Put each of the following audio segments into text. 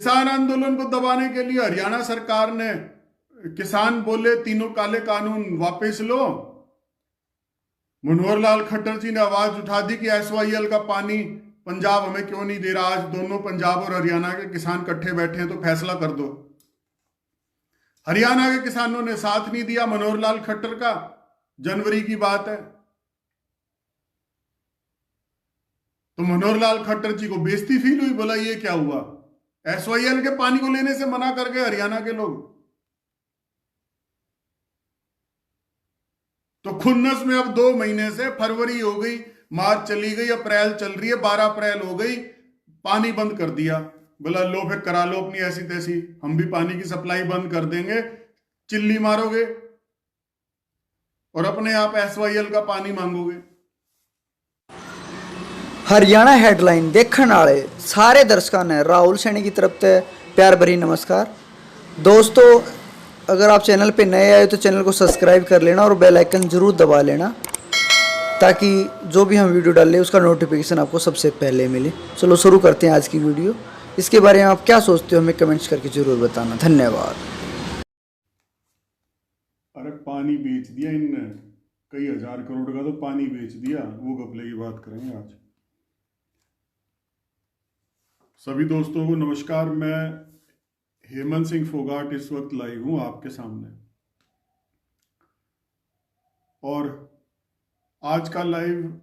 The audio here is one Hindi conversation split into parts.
किसान आंदोलन को दबाने के लिए हरियाणा सरकार ने, किसान बोले तीनों काले कानून वापस लो। मनोहर लाल खट्टर जी ने आवाज उठा दी कि एसवाईएल का पानी पंजाब हमें क्यों नहीं दे रहा। आज दोनों पंजाब और हरियाणा के किसान इकट्ठे बैठे हैं, तो फैसला कर दो। हरियाणा के किसानों ने साथ नहीं दिया मनोहर लाल खट्टर का। जनवरी की बात है। तो मनोहर लाल खट्टर जी को बेइज्जती फील हुई, बोला ये क्या हुआ, एसवाईएल के पानी को लेने से मना कर गए हरियाणा के लोग। तो खुन्नस में अब 2 महीने से, फरवरी हो गई, मार्च चली गई, अप्रैल चल रही है, 12 अप्रैल हो गई, पानी बंद कर दिया। बोला लो फिर करा लो अपनी ऐसी तैसी, हम भी पानी की सप्लाई बंद कर देंगे, चिल्ली मारोगे और अपने आप एसवाईएल का पानी मांगोगे। हरियाणा हेडलाइन देखने वाले सारे दर्शकों ने राहुल सैनी की तरफ से प्यार भरी नमस्कार। दोस्तों, अगर आप चैनल पे नए आए तो चैनल को सब्सक्राइब कर लेना और बेल आइकन जरूर दबा लेना, ताकि जो भी हम वीडियो डालें उसका नोटिफिकेशन आपको सबसे पहले मिले। चलो शुरू करते हैं आज की वीडियो। इसके बारे में आप क्या सोचते हो हमें कमेंट्स करके जरूर बताना। धन्यवाद। अरे पानी बेच दिया इनने, कई हजार करोड़ का तो पानी बेच दिया, वो घपले की बात करेंगे आज। सभी दोस्तों को नमस्कार। मैं हेमंत सिंह फोगाट इस वक्त लाइव हूं आपके सामने, और आज का लाइव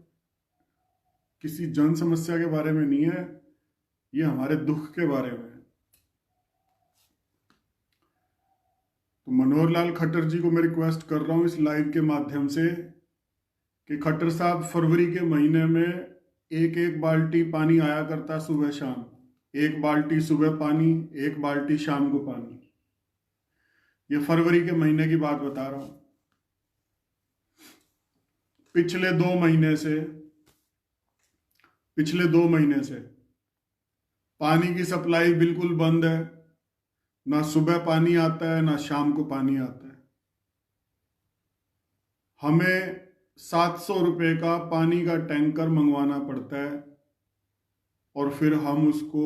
किसी जन समस्या के बारे में नहीं है, ये हमारे दुख के बारे में है। तो मनोहर लाल खट्टर जी को मैं रिक्वेस्ट कर रहा हूं इस लाइव के माध्यम से कि खट्टर साहब, फरवरी के महीने में एक एक बाल्टी पानी आया करता सुबह शाम, एक बाल्टी सुबह पानी, एक बाल्टी शाम को पानी। ये फरवरी के महीने की बात बता रहा हूं। पिछले 2 महीने से पानी की सप्लाई बिल्कुल बंद है। ना सुबह पानी आता है, ना शाम को पानी आता है। हमें 700 रुपए का पानी का टैंकर मंगवाना पड़ता है, और फिर हम उसको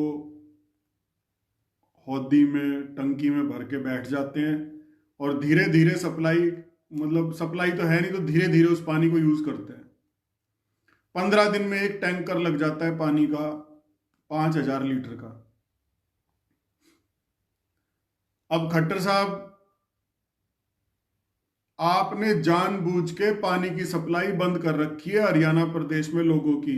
हौदी में, टंकी में भर के बैठ जाते हैं, और धीरे धीरे सप्लाई, मतलब सप्लाई तो है नहीं, तो धीरे धीरे उस पानी को यूज करते हैं। 15 दिन में एक टैंकर लग जाता है पानी का 5000 लीटर का। अब खट्टर साहब, आपने जानबूझ के पानी की सप्लाई बंद कर रखी है हरियाणा प्रदेश में लोगों की।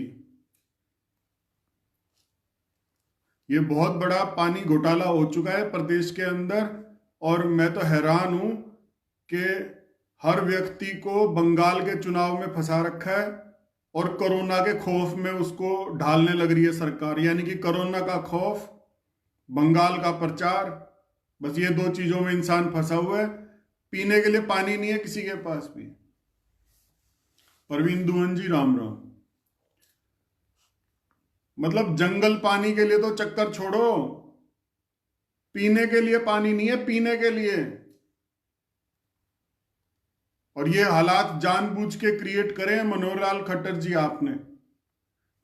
ये बहुत बड़ा पानी घोटाला हो चुका है प्रदेश के अंदर, और मैं तो हैरान हूं कि हर व्यक्ति को बंगाल के चुनाव में फंसा रखा है, और कोरोना के खौफ में उसको ढालने लग रही है सरकार। यानी कि कोरोना का खौफ, बंगाल का प्रचार, बस ये 2 चीजों में इंसान फंसा हुआ है। पीने के लिए पानी नहीं है किसी के पास भी। परवीन दुहन जी, राम राम। मतलब जंगल पानी के लिए तो चक्कर छोड़ो, पीने के लिए पानी नहीं है, पीने के लिए। और ये हालात जानबूझ के क्रिएट करे मनोहर लाल खट्टर जी आपने,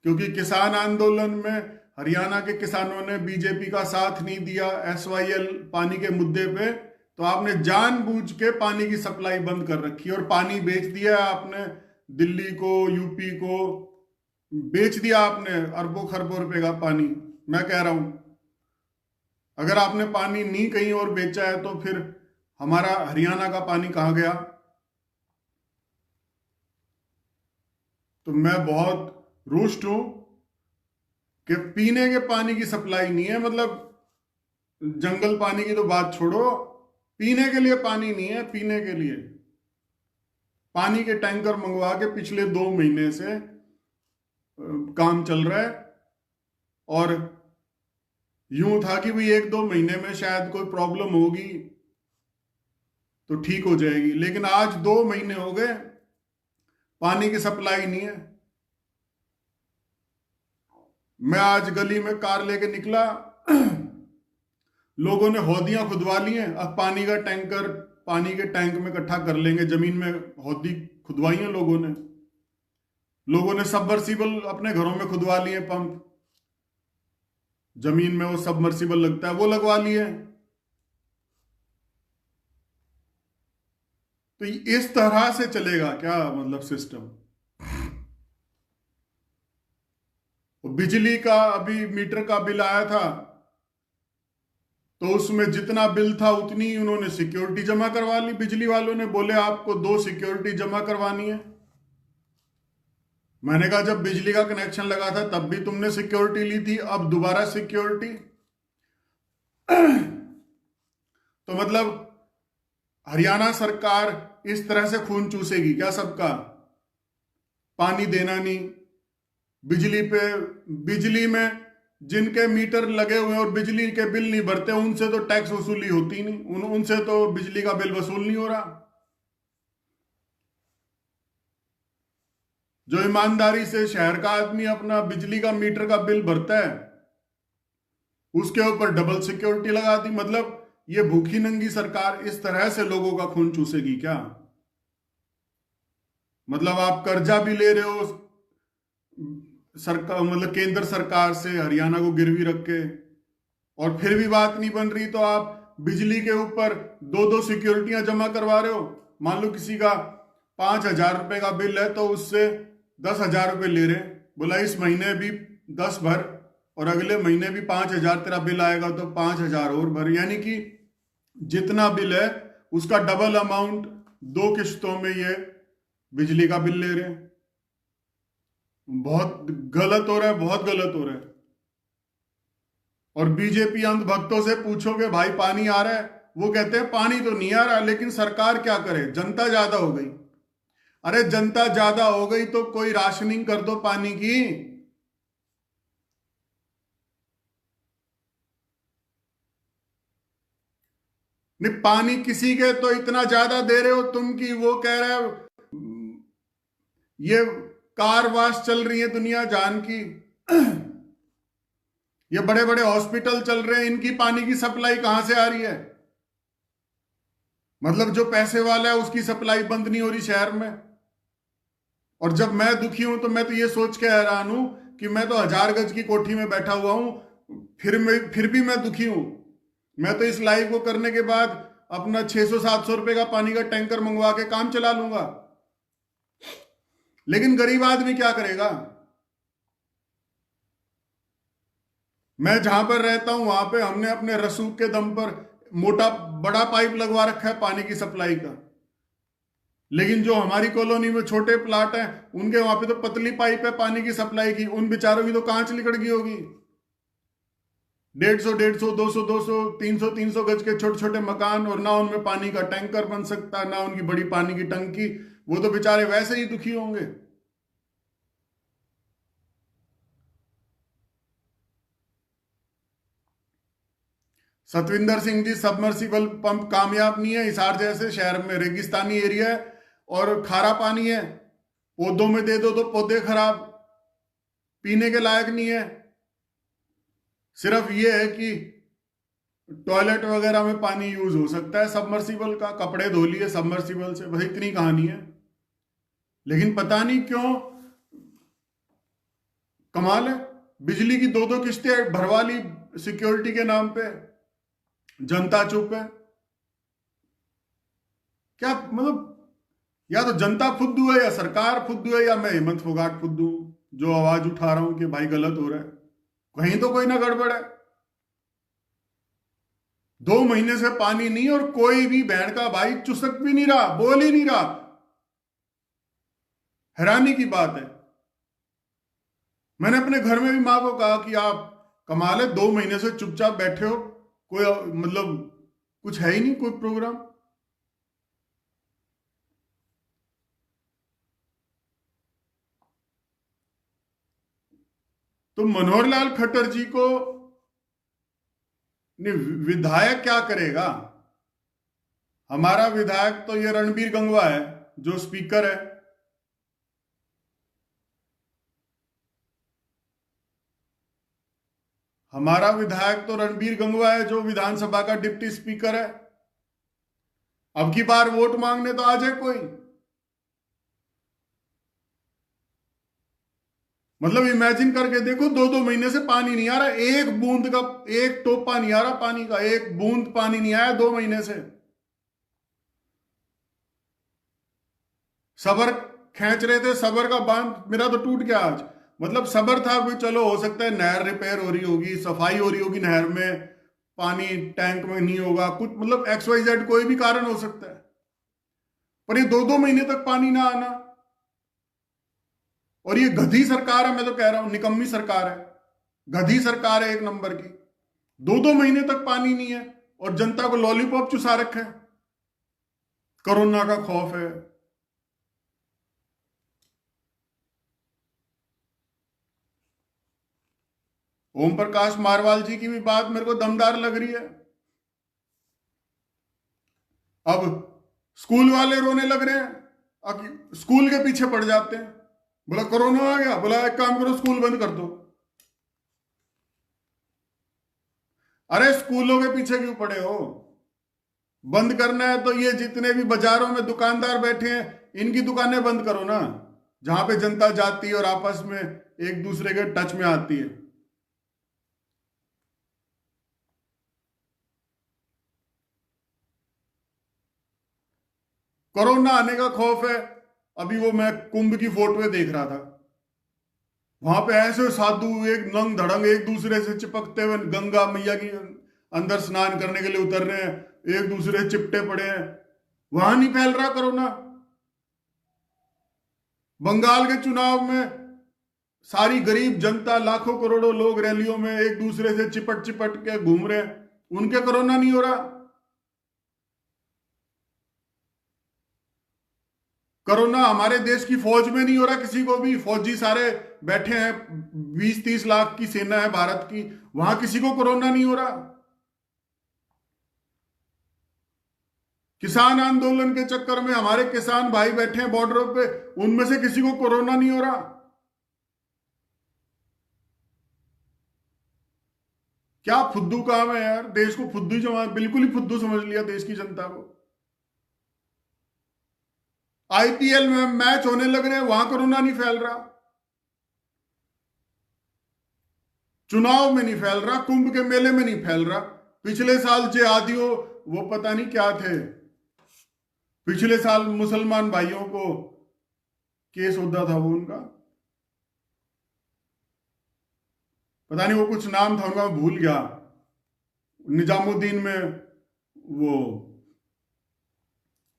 क्योंकि किसान आंदोलन में हरियाणा के किसानों ने बीजेपी का साथ नहीं दिया एसवाईएल पानी के मुद्दे पे, तो आपने जानबूझ के पानी की सप्लाई बंद कर रखी, और पानी बेच दिया आपने दिल्ली को, यूपी को, बेच दिया आपने अरबों खरबों रुपए का पानी। मैं कह रहा हूं, अगर आपने पानी नहीं कहीं और बेचा है तो फिर हमारा हरियाणा का पानी कहां गया। तो मैं बहुत रुष्ट हूं कि पीने के पानी की सप्लाई नहीं है। मतलब जंगल पानी की तो बात छोड़ो, पीने के लिए पानी नहीं है। पीने के लिए पानी के टैंकर मंगवा के पिछले 2 महीने से काम चल रहा है, और यूं था कि भाई 1-2 महीने में शायद कोई प्रॉब्लम होगी तो ठीक हो जाएगी, लेकिन आज 2 महीने हो गए, पानी की सप्लाई नहीं है। मैं आज गली में कार लेके निकला, लोगों ने हौदियां खुदवा ली हैं। अब पानी का टैंकर पानी के टैंक में इकट्ठा कर लेंगे। जमीन में हौदी खुदवाई है लोगों ने सबमर्सिबल अपने घरों में खुदवा लिए, पंप। जमीन में वो सबमर्सिबल लगता है, वो लगवा लिए। तो इस तरह से चलेगा क्या मतलब सिस्टम? बिजली का अभी मीटर का बिल आया था, तो उसमें जितना बिल था उतनी उन्होंने सिक्योरिटी जमा करवा ली। बिजली वालों ने बोले आपको 2 सिक्योरिटी जमा करवानी है। मैंने कहा जब बिजली का कनेक्शन लगा था तब भी तुमने सिक्योरिटी ली थी, अब दोबारा सिक्योरिटी? तो मतलब हरियाणा सरकार इस तरह से खून चूसेगी क्या सबका? पानी देना नहीं, बिजली पे, बिजली में जिनके मीटर लगे हुए हैं और बिजली के बिल नहीं भरते उनसे तो टैक्स वसूली होती नहीं, उनसे तो बिजली का बिल वसूल नहीं हो रहा। जो ईमानदारी से शहर का आदमी अपना बिजली का मीटर का बिल भरता है उसके ऊपर डबल सिक्योरिटी लगा दी। मतलब ये भूखी नंगी सरकार इस तरह से लोगों का खून चूसेगी क्या? मतलब आप कर्जा भी ले रहे हो सरकार, मतलब केंद्र सरकार से हरियाणा को गिरवी रख के, और फिर भी बात नहीं बन रही तो आप बिजली के ऊपर 2-2 सिक्योरिटियां जमा करवा रहे हो। मान लो किसी का 5,000 रुपए का बिल है तो उससे 10,000 रुपए ले रहे, बोला इस महीने भी 10 भर और अगले महीने भी 5,000 तेरा बिल आएगा तो 5,000 और भर, यानी कि जितना बिल है उसका डबल अमाउंट 2 किश्तों में ये बिजली का बिल ले रहे हैं। बहुत गलत हो रहा है, बहुत गलत हो रहा है। और बीजेपी अंधभक्तों से पूछोगे भाई पानी आ रहा है, वो कहते हैं पानी तो नहीं आ रहा, लेकिन सरकार क्या करे, जनता ज्यादा हो गई। अरे जनता ज्यादा हो गई तो कोई राशनिंग कर दो पानी की। नहीं, पानी किसी के तो इतना ज्यादा दे रहे हो तुम कि वो कह रहे हो ये कार वाश चल रही है दुनिया जान की। ये बड़े बड़े हॉस्पिटल चल रहे हैं, इनकी पानी की सप्लाई कहां से आ रही है? मतलब जो पैसे वाला है उसकी सप्लाई बंद नहीं हो रही शहर में। और जब मैं दुखी हूं तो मैं तो ये सोच के हैरान हूं कि मैं तो 1,000 गज की कोठी में बैठा हुआ हूं, फिर भी मैं दुखी हूं। मैं तो इस लाइव को करने के बाद अपना 600-700 रुपए का पानी का टैंकर मंगवा के काम चला लूंगा, लेकिन गरीब आदमी क्या करेगा? मैं जहां पर रहता हूं वहां पे हमने अपने रसूख के दम पर मोटा बड़ा पाइप लगवा रखा है पानी की सप्लाई का, लेकिन जो हमारी कॉलोनी में छोटे प्लाट हैं उनके वहां पे तो पतली पाइप है पानी की सप्लाई की, उन बेचारों की तो कांच निकल गई होगी। 150, 200, 300 गज के छोटे छोटे मकान, और ना उनमें पानी का टैंकर बन सकता, ना उनकी बड़ी पानी की टंकी, वो तो बेचारे वैसे ही दुखी होंगे। सतविंदर सिंह जी, सबमर्सिबल पंप कामयाब नहीं है, हिसार जैसे शहर में रेगिस्तानी एरिया है और खारा पानी है, पौधों में दे दो तो पौधे खराब, पीने के लायक नहीं है। सिर्फ ये है कि टॉयलेट वगैरह में पानी यूज हो सकता है सबमर्सिबल का, कपड़े धो लिए सबमर्सिबल से, बस इतनी कहानी है। लेकिन पता नहीं क्यों, कमाल है, बिजली की 2-2 किस्तें भरवा ली सिक्योरिटी के नाम पे, जनता चुप है। क्या मतलब, या तो जनता फुद्दू है या सरकार फुद्दू है या मैं हेमंत फोगाट फुद्दू जो आवाज उठा रहा हूं कि भाई गलत हो रहा है। कहीं तो कोई ना गड़बड़ है। 2 महीने से पानी नहीं और कोई भी बहन का भाई चुसक भी नहीं रहा, बोल ही नहीं रहा। हैरानी की बात है। मैंने अपने घर में भी मां को कहा कि आप कमाल है, 2 महीने से चुपचाप बैठे हो, कोई मतलब कुछ है ही नहीं, कोई प्रोग्राम। तो मनोहर लाल खट्टर जी को विधायक क्या करेगा? हमारा विधायक तो ये रणबीर गंगवा है जो स्पीकर है। हमारा विधायक तो रणबीर गंगवा है जो विधानसभा का डिप्टी स्पीकर है। अब की बार वोट मांगने तो आ जाए कोई। मतलब इमेजिन करके देखो, 2-2 महीने से पानी नहीं आ रहा, एक बूंद का, एक टोपा नहीं आ रहा पानी का, एक बूंद पानी नहीं आया 2 महीने से। सबर खींच रहे थे, सबर का बांध मेरा तो टूट गया आज। मतलब सबर था कोई, चलो हो सकता है नहर रिपेयर हो रही होगी, सफाई हो रही होगी नहर में, पानी टैंक में नहीं होगा कुछ, मतलब XYZ कोई भी कारण हो सकता है। पर ये 2-2 महीने तक पानी ना आना, और ये गधी सरकार है, मैं तो कह रहा हूं निकम्मी सरकार है, गधी सरकार है एक नंबर की। 2-2 महीने तक पानी नहीं है और जनता को लॉलीपॉप चुसा रखा है, कोरोना का खौफ है। ओम प्रकाश मारवाल जी की भी बात मेरे को दमदार लग रही है। अब स्कूल वाले रोने लग रहे हैं, अब स्कूल के पीछे पड़ जाते हैं, बोला कोरोना आ गया, बोला एक काम करो स्कूल बंद कर दो। अरे स्कूलों के पीछे क्यों पड़े हो? बंद करना है तो ये जितने भी बाजारों में दुकानदार बैठे हैं, इनकी दुकानें बंद करो ना, जहां पे जनता जाती है और आपस में एक दूसरे के टच में आती है। कोरोना आने का खौफ है। अभी वो मैं कुंभ की फोटो देख रहा था, वहां पे ऐसे साधु एक नंग धड़ंग एक दूसरे से चिपकते हुए गंगा मैया की अंदर स्नान करने के लिए उतर रहे हैं, एक दूसरे से चिपटे पड़े हैं। वहां नहीं फैल रहा कोरोना? बंगाल के चुनाव में सारी गरीब जनता, लाखों करोड़ों लोग रैलियों में एक दूसरे से चिपट चिपट के घूम रहे हैं, उनके कोरोना नहीं हो रहा? कोरोना हमारे देश की फौज में नहीं हो रहा, किसी को भी, फौजी सारे बैठे हैं, 20-30 लाख की सेना है भारत की, वहां किसी को कोरोना नहीं हो रहा? किसान आंदोलन के चक्कर में हमारे किसान भाई बैठे हैं बॉर्डरों पे, उनमें से किसी को कोरोना नहीं हो रहा? क्या फुद्दू काम है यार, देश को फुद्दू जमा, बिल्कुल ही फुद्दू समझ लिया देश की जनता को। IPL में मैच होने लग रहे हैं, वहां कोरोना नहीं फैल रहा, चुनाव में नहीं फैल रहा, कुंभ के मेले में नहीं फैल रहा। पिछले साल जिहादियों, वो पता नहीं क्या थे, पिछले साल मुसलमान भाइयों को केस होता था, वो उनका पता नहीं वो कुछ नाम था उनका, मैं भूल गया, निजामुद्दीन में वो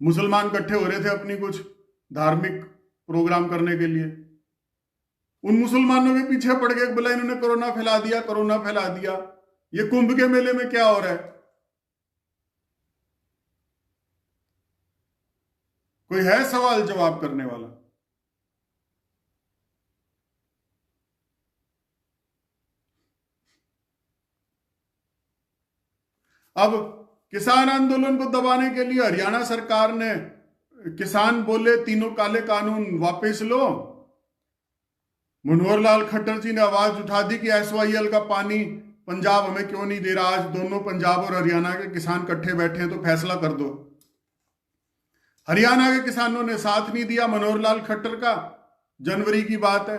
मुसलमान इकट्ठे हो रहे थे अपनी कुछ धार्मिक प्रोग्राम करने के लिए, उन मुसलमानों के पीछे पड़ गए, बोला इन्होंने कोरोना फैला दिया, कोरोना फैला दिया। ये कुंभ के मेले में क्या हो रहा है? कोई है सवाल जवाब करने वाला? अब किसान आंदोलन को दबाने के लिए हरियाणा सरकार ने, किसान बोले तीनों काले कानून वापस लो। मनोहर लाल खट्टर जी ने आवाज उठा दी कि SYL का पानी पंजाब हमें क्यों नहीं दे रहा। आज दोनों पंजाब और हरियाणा के किसान इकट्ठे बैठे हैं, तो फैसला कर दो। हरियाणा के किसानों ने साथ नहीं दिया मनोहर लाल खट्टर का, जनवरी की बात है।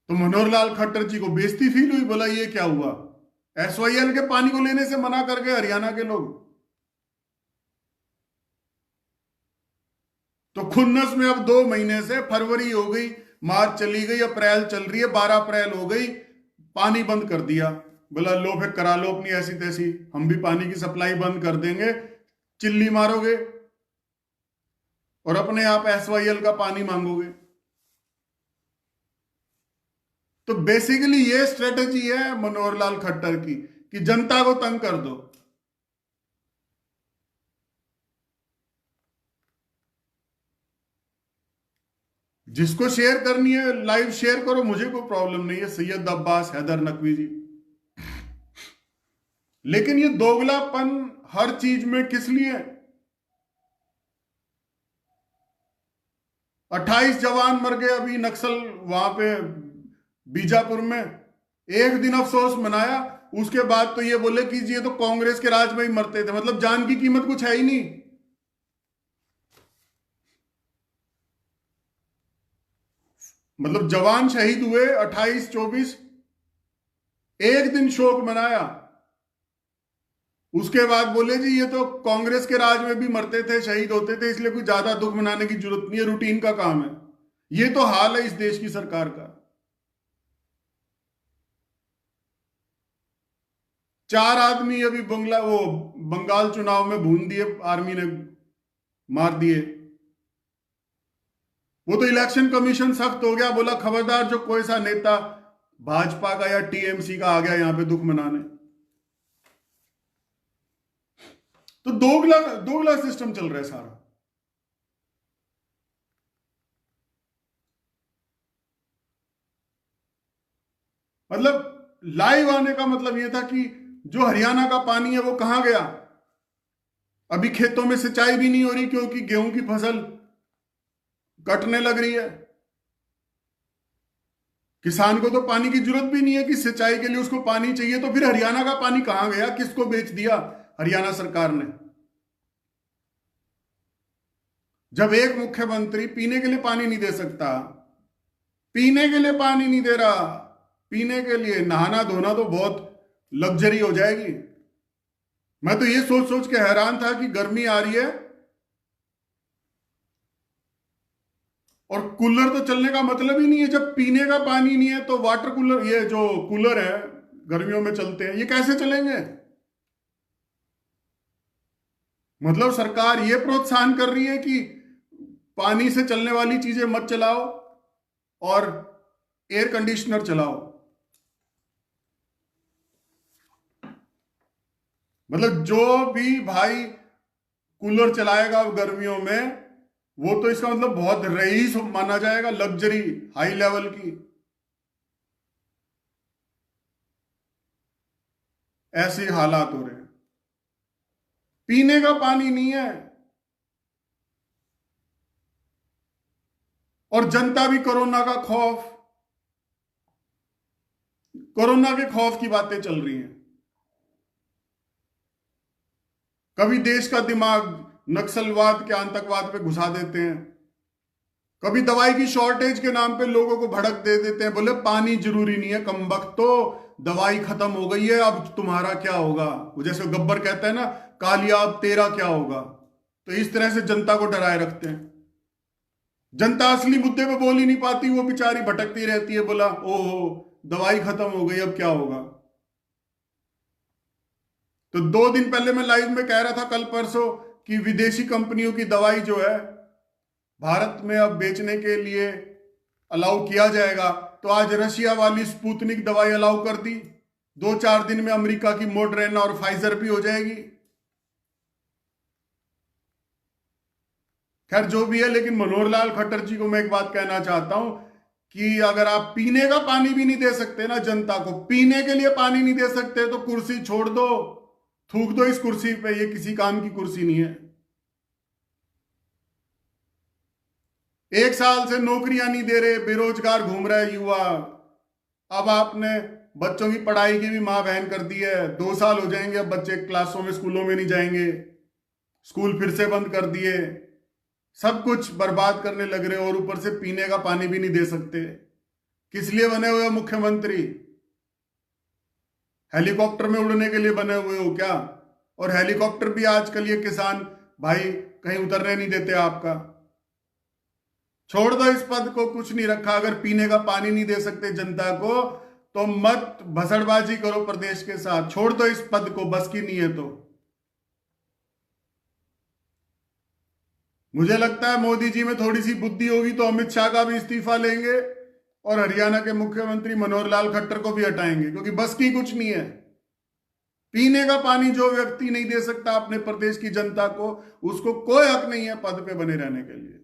तो मनोहर लाल खट्टर जी को बेइज्जती फील हुई, बोला ये क्या हुआ, SYL के पानी को लेने से मना कर गए हरियाणा के लोग। तो खुन्नस में अब 2 महीने से, फरवरी हो गई, मार्च चली गई, अप्रैल चल रही है, 12 अप्रैल हो गई, पानी बंद कर दिया। बोला लो फिर करा लो अपनी ऐसी तैसी, हम भी पानी की सप्लाई बंद कर देंगे, चिल्ली मारोगे और अपने आप SYL का पानी मांगोगे। तो बेसिकली ये स्ट्रेटेजी है मनोहर लाल खट्टर की, कि जनता को तंग कर दो। जिसको शेयर करनी है लाइव शेयर करो, मुझे कोई प्रॉब्लम नहीं है, सैयद अब्बास हैदर नकवी जी। लेकिन ये दोगलापन हर चीज में किस लिए? 28 जवान मर गए अभी नक्सल वहां पे बीजापुर में, एक दिन अफसोस मनाया, उसके बाद तो ये बोले कि ये तो कांग्रेस के राज में ही मरते थे। मतलब जान की कीमत कुछ है ही नहीं। मतलब जवान शहीद हुए 28-24, एक दिन शोक मनाया, उसके बाद बोले जी ये तो कांग्रेस के राज में भी मरते थे, शहीद होते थे, इसलिए कोई ज्यादा दुख मनाने की जरूरत नहीं है, रूटीन का काम है। ये तो हाल है इस देश की सरकार का। 4 आदमी अभी बंगाल चुनाव में भून दिए, आर्मी ने मार दिए। वो तो इलेक्शन कमीशन सख्त हो गया, बोला खबरदार जो कोई सा नेता भाजपा का या टीएमसी का आ गया यहां पे दुख मनाने। तो दोगला दोगला सिस्टम चल रहा है सारा। मतलब लाइव आने का मतलब यह था कि जो हरियाणा का पानी है वो कहां गया। अभी खेतों में सिंचाई भी नहीं हो रही क्योंकि गेहूं की फसल कटने लग रही है। किसान को तो पानी की जरूरत भी नहीं है कि सिंचाई के लिए उसको पानी चाहिए, तो फिर हरियाणा का पानी कहां गया, किसको बेच दिया हरियाणा सरकार ने। जब एक मुख्यमंत्री पीने के लिए पानी नहीं दे सकता, पीने के लिए पानी नहीं दे रहा, पीने के लिए नहाना धोना तो बहुत लग्जरी हो जाएगी। मैं तो ये सोच सोच के हैरान था कि गर्मी आ रही है और कूलर तो चलने का मतलब ही नहीं है। जब पीने का पानी नहीं है तो वाटर कूलर, ये जो कूलर है गर्मियों में चलते हैं, ये कैसे चलेंगे। मतलब सरकार ये प्रोत्साहन कर रही है कि पानी से चलने वाली चीजें मत चलाओ और एयर कंडीशनर चलाओ। मतलब जो भी भाई कूलर चलाएगा गर्मियों में, वो तो इसका मतलब बहुत रईस माना जाएगा, लग्जरी हाई लेवल की। ऐसे हालात हो रहे हैं, पीने का पानी नहीं है और जनता भी कोरोना का खौफ, कोरोना के खौफ की बातें चल रही हैं। कभी देश का दिमाग नक्सलवाद के आतंकवाद पे घुसा देते हैं, कभी दवाई की शॉर्टेज के नाम पे लोगों को भड़क दे देते हैं, बोले पानी जरूरी नहीं है कमबख्त, तो दवाई खत्म हो गई है अब तुम्हारा क्या होगा। वो जैसे गब्बर कहता है ना, कालिया अब तेरा क्या होगा। तो इस तरह से जनता को डराए रखते हैं। जनता असली मुद्दे पे बोल ही नहीं पाती, वो बेचारी भटकती रहती है, बोला ओहो दवाई खत्म हो गई अब क्या होगा। तो 2 दिन पहले मैं लाइव में कह रहा था, कल परसों, कि विदेशी कंपनियों की दवाई जो है भारत में अब बेचने के लिए अलाउ किया जाएगा। तो आज रशिया वाली स्पुतनिक दवाई अलाउ कर दी, 2-4 दिन में अमेरिका की मॉडर्ना और फाइजर भी हो जाएगी। खैर जो भी है, लेकिन मनोहर लाल खट्टर जी को मैं एक बात कहना चाहता हूं कि अगर आप पीने का पानी भी नहीं दे सकते ना, जनता को पीने के लिए पानी नहीं दे सकते, तो कुर्सी छोड़ दो, थूक दो इस कुर्सी पे, ये किसी काम की कुर्सी नहीं है। 1 साल से नौकरियां नहीं दे रहे, बेरोजगार घूम रहा है युवा। अब आपने बच्चों की पढ़ाई की भी मां बहन कर दी है, 2 साल हो जाएंगे अब बच्चे क्लासों में स्कूलों में नहीं जाएंगे, स्कूल फिर से बंद कर दिए, सब कुछ बर्बाद करने लग रहे और ऊपर से पीने का पानी भी नहीं दे सकते। किस लिए बने हुए हो मुख्यमंत्री? हेलीकॉप्टर में उड़ने के लिए बने हुए हो क्या? और हेलीकॉप्टर भी आजकल ये किसान भाई कहीं उतरने नहीं देते आपका। छोड़ दो इस पद को, कुछ नहीं रखा। अगर पीने का पानी नहीं दे सकते जनता को तो मत भसड़बाजी करो प्रदेश के साथ, छोड़ दो इस पद को, बस की नहीं है तो। मुझे लगता है मोदी जी में थोड़ी सी बुद्धि होगी तो अमित शाह का भी इस्तीफा लेंगे और हरियाणा के मुख्यमंत्री मनोहर लाल खट्टर को भी हटाएंगे, क्योंकि बस की कुछ नहीं है। पीने का पानी जो व्यक्ति नहीं दे सकता अपने प्रदेश की जनता को, उसको कोई हक नहीं है पद पे बने रहने के लिए।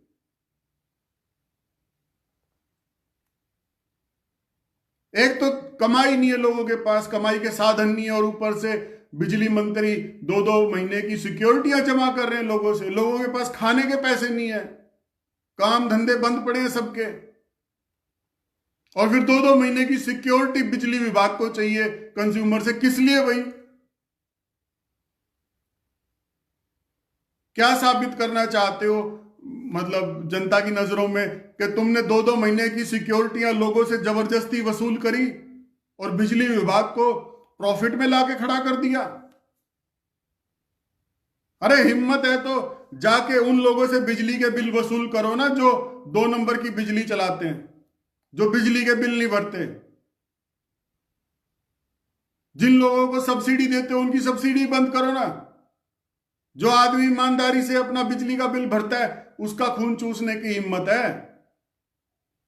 एक तो कमाई नहीं है लोगों के पास, कमाई के साधन नहीं है, और ऊपर से बिजली मंत्री 2-2 महीने की सिक्योरिटियां जमा कर रहे हैं लोगों से। लोगों के पास खाने के पैसे नहीं है, काम धंधे बंद पड़े हैं सबके, और फिर 2-2 महीने की सिक्योरिटी बिजली विभाग को चाहिए कंज्यूमर से। किस लिए भाई? क्या साबित करना चाहते हो? मतलब जनता की नजरों में कि तुमने 2-2 महीने की सिक्योरिटियां लोगों से जबरदस्ती वसूल करी और बिजली विभाग को प्रॉफिट में लाके खड़ा कर दिया। अरे हिम्मत है तो जाके उन लोगों से बिजली के बिल वसूल करो ना, जो 2 नंबर की बिजली चलाते हैं, जो बिजली के बिल नहीं भरते। जिन लोगों को सब्सिडी देते हो उनकी सब्सिडी बंद करो ना। जो आदमी ईमानदारी से अपना बिजली का बिल भरता है उसका खून चूसने की हिम्मत है।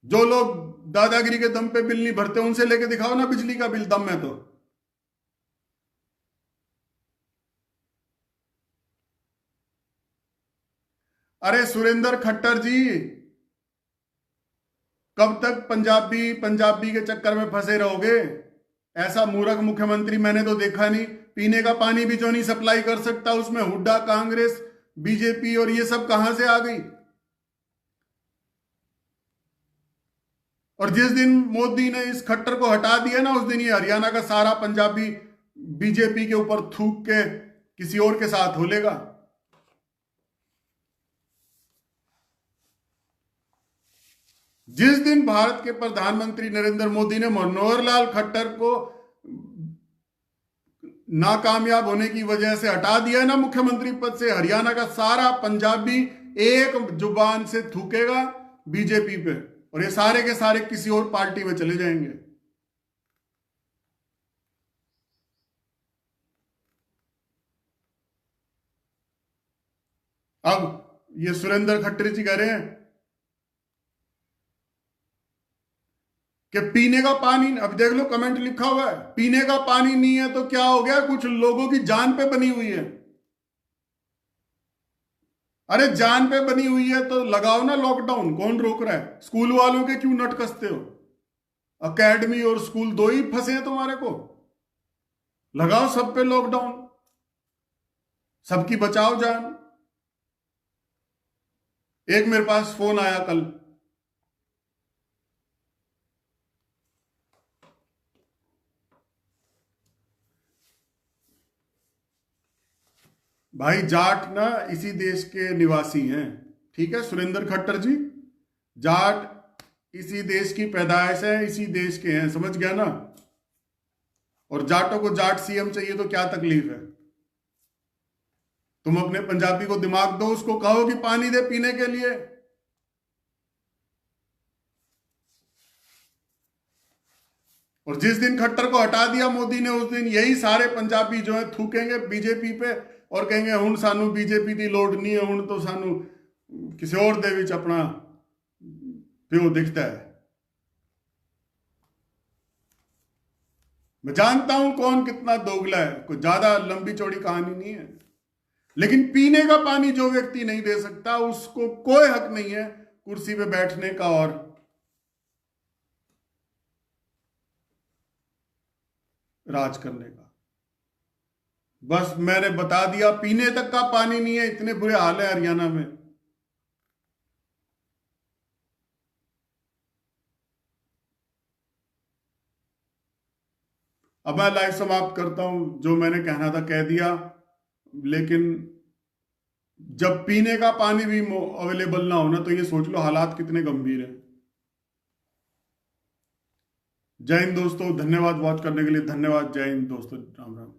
जो लोग दादागिरी के दम पे बिल नहीं भरते उनसे लेके दिखाओ ना बिजली का बिल, दम है तो। अरे सुरेंद्र खट्टर जी, कब तक पंजाबी पंजाबी के चक्कर में फंसे रहोगे? ऐसा मूर्ख मुख्यमंत्री मैंने तो देखा नहीं। पीने का पानी भी जो नहीं सप्लाई कर सकता, उसमें हुड्डा, कांग्रेस, बीजेपी और ये सब कहां से आ गई? और जिस दिन मोदी ने इस खट्टर को हटा दिया ना, उस दिन ये हरियाणा का सारा पंजाबी बीजेपी के ऊपर थूक के किसी और के साथ हो लेगा। जिस दिन भारत के प्रधानमंत्री नरेंद्र मोदी ने मनोहर लाल खट्टर को नाकामयाब होने की वजह से हटा दिया ना मुख्यमंत्री पद से, हरियाणा का सारा पंजाबी एक जुबान से थूकेगा बीजेपी पे और ये सारे के सारे किसी और पार्टी में चले जाएंगे। अब ये सुरेंद्र खट्टर जी कह रहे हैं कि पीने का पानी, अब देख लो कमेंट लिखा हुआ है, पीने का पानी नहीं है तो क्या हो गया, कुछ लोगों की जान पे बनी हुई है। अरे जान पे बनी हुई है तो लगाओ ना लॉकडाउन, कौन रोक रहा है? स्कूल वालों के क्यों नट कसते हो? एकेडमी और स्कूल दो ही फंसे हैं तुम्हारे को, लगाओ सब पे लॉकडाउन, सबकी बचाओ जान। एक मेरे पास फोन आया कल, भाई जाट ना इसी देश के निवासी हैं, ठीक है सुरेंद्र खट्टर जी, जाट इसी देश की पैदाइश है, इसी देश के हैं, समझ गया ना? और जाटों को जाट सीएम चाहिए तो क्या तकलीफ है? तुम अपने पंजाबी को दिमाग दो, उसको कहो कि पानी दे पीने के लिए। और जिस दिन खट्टर को हटा दिया मोदी ने, उस दिन यही सारे पंजाबी जो है थूकेंगे बीजेपी पे और कहेंगे हुण सानू बीजेपी की लोड़ नहीं है, हुण तो सानू किसी और दे विच अपना प्यो दिखता है। मैं जानता हूं कौन कितना दोगला है, कोई ज्यादा लंबी चौड़ी कहानी नहीं है, लेकिन पीने का पानी जो व्यक्ति नहीं दे सकता उसको कोई हक नहीं है कुर्सी पे बैठने का और राज करने का। बस मैंने बता दिया, पीने तक का पानी नहीं है, इतने बुरे हाल है हरियाणा में। अब मैं लाइव समाप्त करता हूं, जो मैंने कहना था कह दिया, लेकिन जब पीने का पानी भी अवेलेबल ना होना तो ये सोच लो हालात कितने गंभीर हैं। जय हिंद दोस्तों, धन्यवाद वॉच करने के लिए, धन्यवाद। जय हिंद दोस्तों, राम राम।